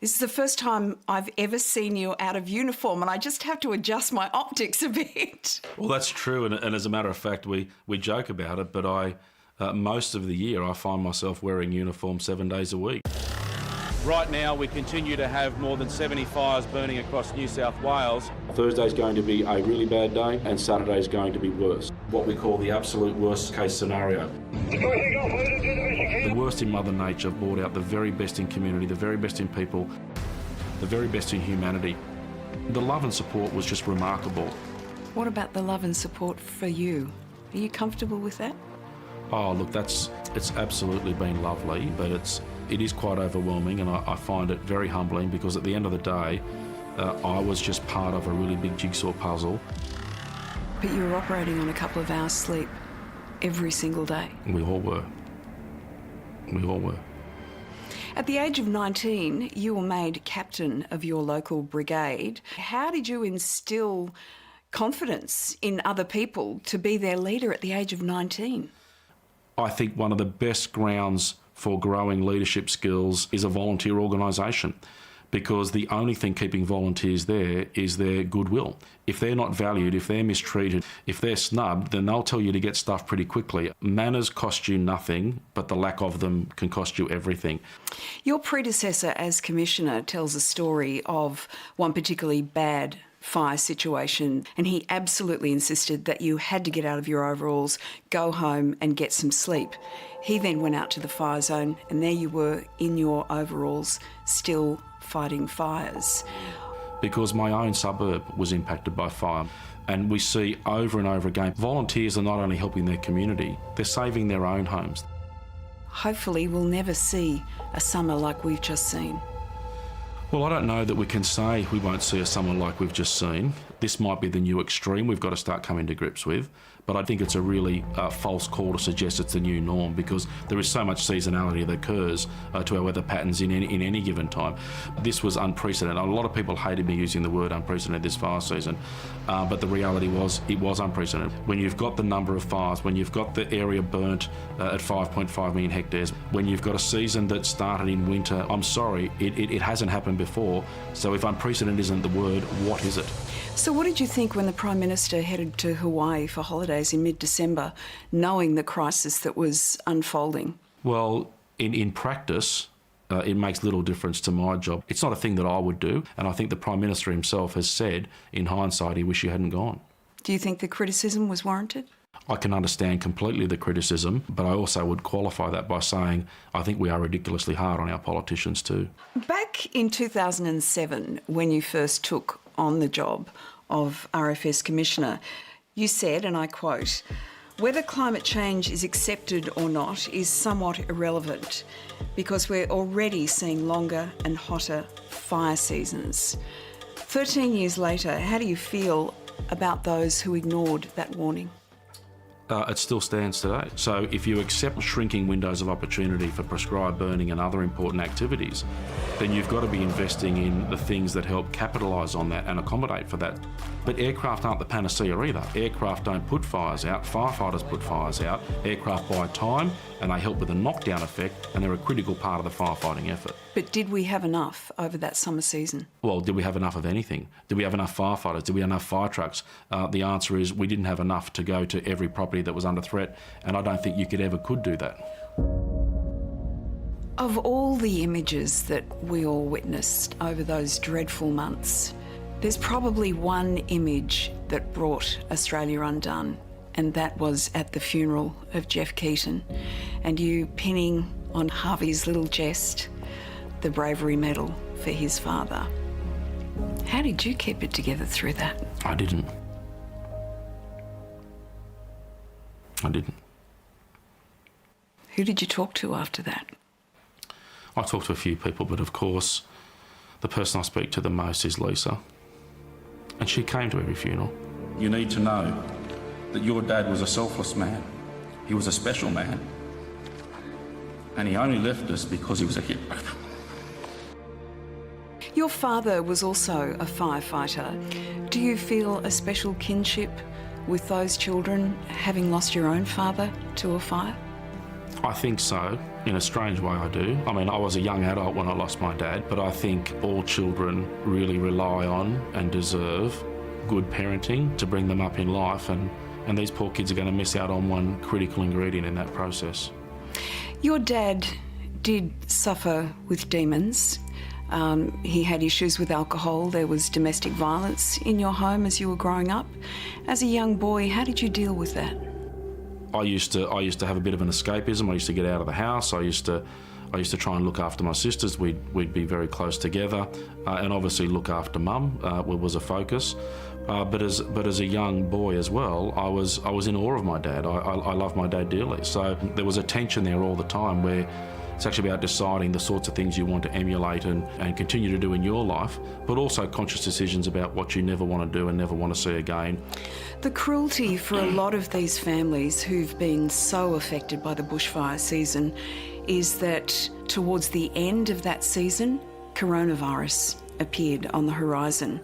This is the first time I've ever seen you out of uniform, and I just have to adjust my optics a bit. Well, that's true, and as a matter of fact, we joke about it, but most of the year I find myself wearing uniform 7 days a week. Right now, we continue to have more than 70 fires burning across New South Wales. Thursday's going to be a really bad day, and Saturday's going to be worse. What we call the absolute worst case scenario. The worst in Mother Nature brought out the very best in community, the very best in people, the very best in humanity. The love and support was just remarkable. What about the love and support for you? Are you comfortable with that? Oh, look, it's absolutely been lovely, but it is quite overwhelming, and I find it very humbling because at the end of the day, I was just part of a really big jigsaw puzzle. But you were operating on a couple of hours sleep every single day. We all were. We all were. At the age of 19, you were made captain of your local brigade. How did you instill confidence in other people to be their leader at the age of 19? I think one of the best grounds for growing leadership skills is a volunteer organisation, because the only thing keeping volunteers there is their goodwill. If they're not valued, if they're mistreated, if they're snubbed, then they'll tell you to get stuff pretty quickly. Manners cost you nothing, but the lack of them can cost you everything. Your predecessor as Commissioner tells a story of one particularly bad fire situation, and he absolutely insisted that you had to get out of your overalls, go home and get some sleep. He then went out to the fire zone, and there you were in your overalls, still fighting fires. Because my own suburb was impacted by fire, and we see over and over again, volunteers are not only helping their community, they're saving their own homes. Hopefully we'll never see a summer like we've just seen. Well, I don't know that we can say we won't see a summer like we've just seen. This might be the new extreme we've got to start coming to grips with, but I think it's a really false call to suggest it's the new norm, because there is so much seasonality that occurs to our weather patterns in any given time. This was unprecedented. A lot of people hated me using the word unprecedented this fire season, but the reality was it was unprecedented. When you've got the number of fires, when you've got the area burnt at 5.5 million hectares, when you've got a season that started in winter, I'm sorry, it hasn't happened before. So if unprecedented isn't the word, what is it? So what did you think when the Prime Minister headed to Hawaii for holidays in mid-December, knowing the crisis that was unfolding? Well, in practice, it makes little difference to my job. It's not a thing that I would do, and I think the Prime Minister himself has said, in hindsight, he wished he hadn't gone. Do you think the criticism was warranted? I can understand completely the criticism, but I also would qualify that by saying I think we are ridiculously hard on our politicians too. Back in 2007, when you first took on the job of RFS Commissioner, you said, and I quote, "Whether climate change is accepted or not is somewhat irrelevant because we're already seeing longer and hotter fire seasons." 13 years later, how do you feel about those who ignored that warning? It still stands today. So if you accept shrinking windows of opportunity for prescribed burning and other important activities, then you've got to be investing in the things that help capitalise on that and accommodate for that. But aircraft aren't the panacea either. Aircraft don't put fires out, firefighters put fires out. Aircraft buy time and they help with the knockdown effect, and they're a critical part of the firefighting effort. But did we have enough over that summer season? Well, did we have enough of anything? Did we have enough firefighters? Did we have enough fire trucks? The answer is we didn't have enough to go to every property that was under threat, and I don't think you could do that. Of all the images that we all witnessed over those dreadful months, there's probably one image that brought Australia undone, and that was at the funeral of Jeff Keaton, and you pinning on Harvey's little chest the bravery medal for his father. How did you keep it together through that? I didn't. Who did you talk to after that? I talked to a few people, but of course, the person I speak to the most is Lisa. And she came to every funeral. You need to know that your dad was a selfless man. He was a special man. And he only left us because he was a hero. Your father was also a firefighter. Do you feel a special kinship with those children, having lost your own father to a fire? I think so. In a strange way, I do. I mean, I was a young adult when I lost my dad, but I think all children really rely on and deserve good parenting to bring them up in life, and these poor kids are going to miss out on one critical ingredient in that process. Your dad did suffer with demons. He had issues with alcohol. There was domestic violence in your home as you were growing up. As a young boy, how did you deal with that? I used to have a bit of an escapism. I used to get out of the house. I used to try and look after my sisters. We'd be very close together, and obviously look after Mum was a focus. But as a young boy as well, I was in awe of my dad. I loved my dad dearly. So there was a tension there all the time where it's actually about deciding the sorts of things you want to emulate and continue to do in your life, but also conscious decisions about what you never want to do and never want to see again. The cruelty for a lot of these families who've been so affected by the bushfire season is that towards the end of that season, coronavirus appeared on the horizon.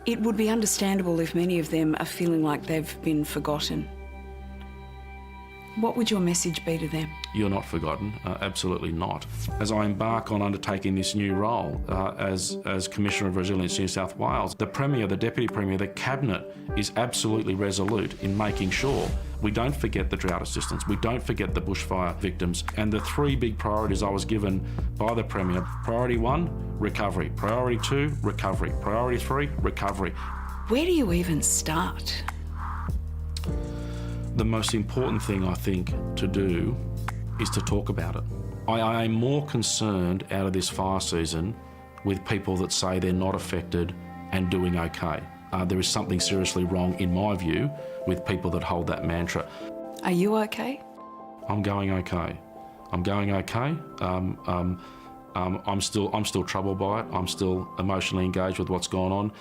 It would be understandable if many of them are feeling like they've been forgotten. What would your message be to them? You're not forgotten, absolutely not. As I embark on undertaking this new role as Commissioner of Resilience New South Wales, the Premier, the Deputy Premier, the Cabinet is absolutely resolute in making sure we don't forget the drought assistance, we don't forget the bushfire victims, and the three big priorities I was given by the Premier. Priority 1, recovery. Priority 2, recovery. Priority 3, recovery. Where do you even start? The most important thing I think to do is to talk about it. I am more concerned out of this fire season with people that say they're not affected and doing okay. There is something seriously wrong, in my view, with people that hold that mantra. Are you okay? I'm going okay. I'm going okay. I'm still troubled by it. I'm still emotionally engaged with what's gone on.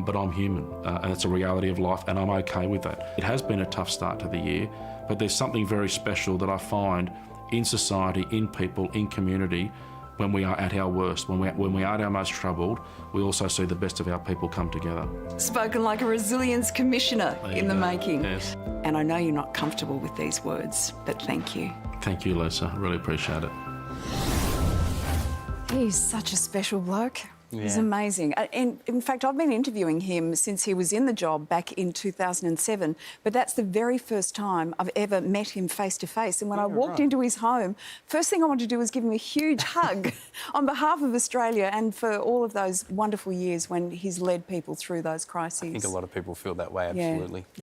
But I'm human, and it's a reality of life, and I'm okay with that. It has been a tough start to the year, but there's something very special that I find in society, in people, in community, when we are at our worst, when we are at our most troubled, we also see the best of our people come together. Spoken like a resilience commissioner in the making. Yes. And I know you're not comfortable with these words, but thank you. Thank you, Lisa. I really appreciate it. He's such a special bloke. Yeah. He's amazing. And in fact, I've been interviewing him since he was in the job back in 2007, but that's the very first time I've ever met him face to face. And when I walked into his home, first thing I wanted to do was give him a huge hug on behalf of Australia and for all of those wonderful years when he's led people through those crises. I think a lot of people feel that way, absolutely. Yeah.